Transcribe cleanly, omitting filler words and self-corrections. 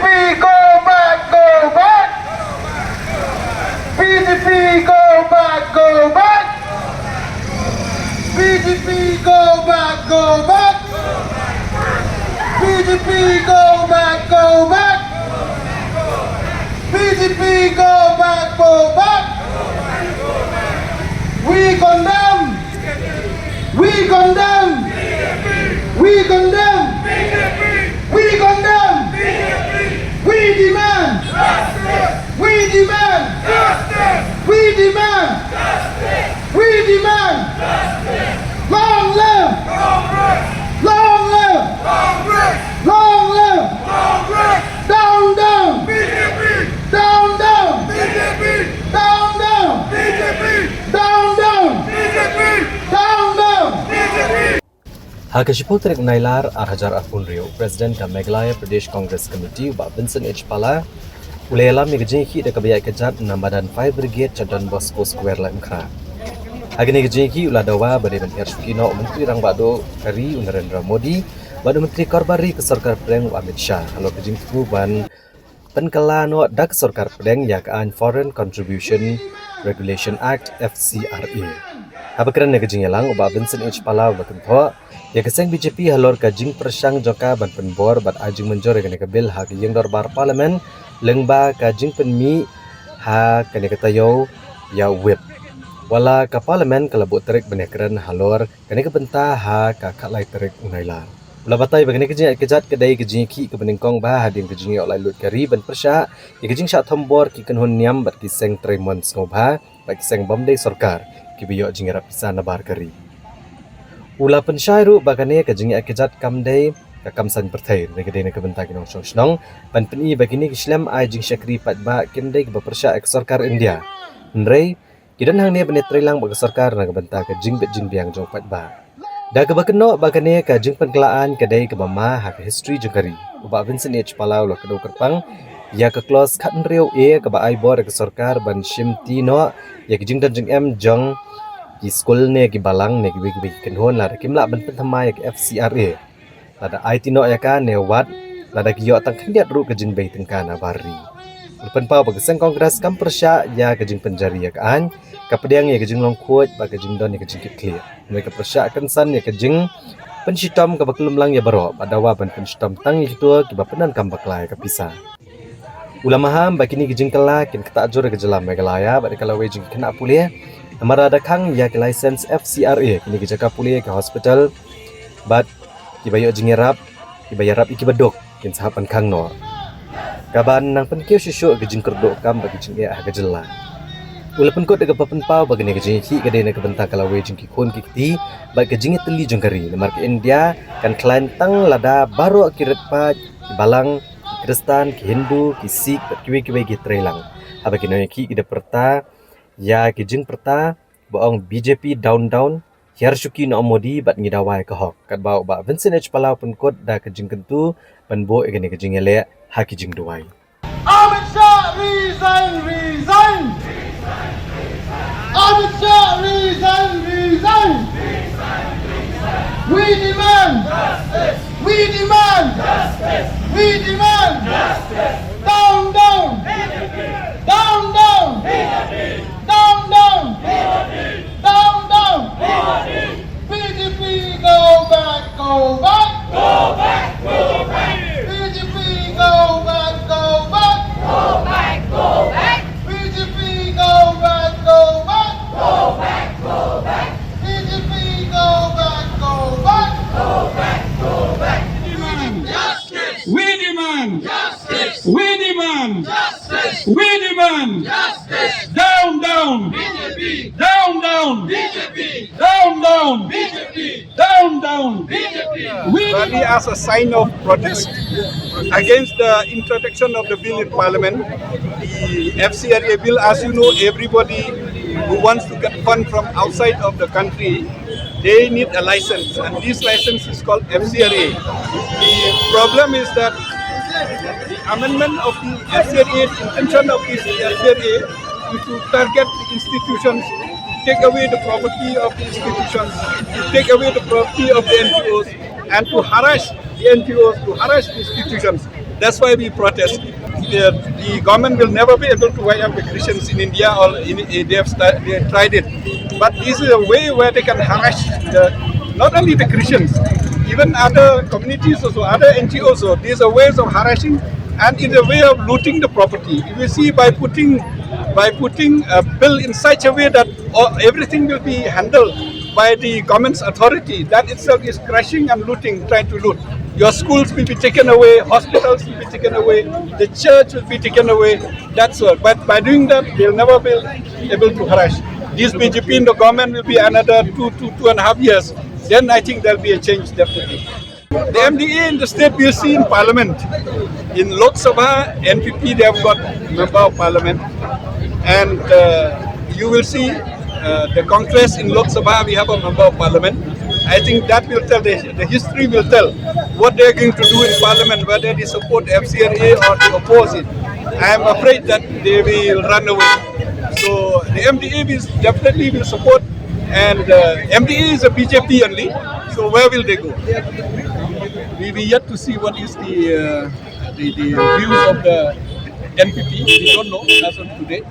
go back, go back. BJP go back, go back. BJP go back, go back. BJP go back, go back. BJP go back, go back. We condemn. We condemn. We condemn. We condemn. We demand. We demand. We demand. We demand. Long live. Long live. Long live. Down, down. Down, down. Down, down. Down, down. Down, down. Hakashipo Trek Nailar Arhajar Apunrio, President of Meghalaya Pradesh Congress Committee, Vincent Pala, Ulela Migajinki, the Kabaya Kajat, Namadan 5 Brigade, Chadan Bosco Square Lamkra. Agni Gajinki, Uladawa, Badivan Hershkino, Menteri Rangbado, Kari, Narendra Modi, Badu Menteri Korbari, Kesorkar Preng, Amit Shah, Halo Gajinku, Ban Penkalano, Dak Sorkar Preng, Yakaan Foreign Contribution Regulation Act, FCRA. Habakran Negajingalang, Vincent Pala, Bakanto, Yakaseng BJP halor ka jing persang joka ban penbor bat ajing menjore kene ke bil ha ke yang dorbar parlimen lengba ka jing penmi ha kene ke tayo ya whip wala ka parlimen kalabut terik benekran halor kene ke benta ha ka khalai terik unailar ula batai bagene ke jing kejat kedai ke jing ki ke beningkong ba hading ke jing olai lut kari ban persya ke jing sya thombor ki kenhon niam bat ki seng tremon snobha bat ki seng bomdei sarkar ki biyo jing rapisa nabar kari Ula pensyairu bagane kajingi akijat kamdai ka kamsan pertai negede ne kebentak nong shnong pan peni bagini islam ai jing syakri patba kendai ke bepersya ek sarkar India nrei kidan hang ne benet trelang bag sarkar na kebentak ka jing bet jing biang jong patba da ke bakeno bagane ka jing penkelaan kedai ke bama ha history jengkari uba Vincent Palau lo kedau kerpang ya ke close khat nreu e ke ba ai bor ke sarkar ban shimti no ya ke jing dan jing em jong di school ne ki balang ne ki big kenhon la kimla ban Thma ya FCRA lada IT no ya ka ne wat lada ki yo tang khndiat ru ke jing bei tengkana bari lepan pau bag seng kongres kam persya ya ke jing penjari ya kan ka pedang ya ke jing long khoj ba ke jing don ya ke jing clear ne ke persya kan san ya ke jing penshitom ka baklum lang ya baro padawa ban penshitom tang itu ki ba penan kam baklai ka pisah ulama ham bakini ke Jingpynkylla kin kata ajur ke jelam Meghalaya ba kala we jing kena pulih Amara ada kang ya ke license FCRA kini ke jaka pulih ke hospital bat kibayo Jinghiar kibayarap iki bedok kin sahapan kang no kaban nang penkiu syusuk ke jingkerdok kam bagi jing ke jela ulapan kot daga papen pau bagi ne ke jingki ke dene ke bentak kalawe jingki kon kikti bagi ke jingi teli jongkari namar ke India kan klain tang lada baru akirat pa balang Khristan ki Hindu ki Sikh kiwe-kiwe ki trelang abagi no ki ida perta ya ke jing perta baong BJP down hiar syuki no Modi bat ngidawai ke hok kat bau ba Vincent Palau pun kot da ke jing kentu penbo egene ke jing ele ha ki jing duai Amit Shah resign. Amit Shah resign. We demand justice. We demand justice. We demand justice. Down. Down. BJP go back. BJP go back. BJP go back. BJP go back. We demand justice. We demand justice. We demand justice. Down. BJP. Down. BJP. Down. BJP. Down. BJP. Rally as a sign of protest against the introduction of the bill in Parliament. The FCRA bill, as you know, everybody who wants to get fund from outside of the country, they need a license, and this license is called FCRA. The problem is that the amendment of the FCRA, the intention of this FCRA is to target the institutions, take away the property of the institutions, to take away the property of the NGOs, and to harass the NGOs, to harass the institutions. That's why we protest. The government will never be able to wipe out the Christians in India, or they have tried it. But this is a way where they can harass not only the Christians, even other communities also, other NGOs also. These are ways of harassing, and it's a way of looting the property. If you see, by putting a bill in such a way that everything will be handled by the government's authority, that itself is crushing and looting, trying to loot. Your schools will be taken away, hospitals will be taken away, the church will be taken away, that's all. But by doing that, they'll never be able to harass. This BJP in the government will be another 2.5 years. Then I think there'll be a change, definitely. The MDA in the state we'll see in parliament. In Lok Sabha, NPP, they have got member of parliament. And you will see the Congress in Lok Sabha, we have a member of parliament. I think that will tell, the history will tell what they are going to do in parliament, whether they support FCRA or they oppose it. I am afraid that they will run away. So the MDA will definitely will support, and MDA is a BJP only, so where will they go? We yet to see what is the views of the NPP. We don't know as of today.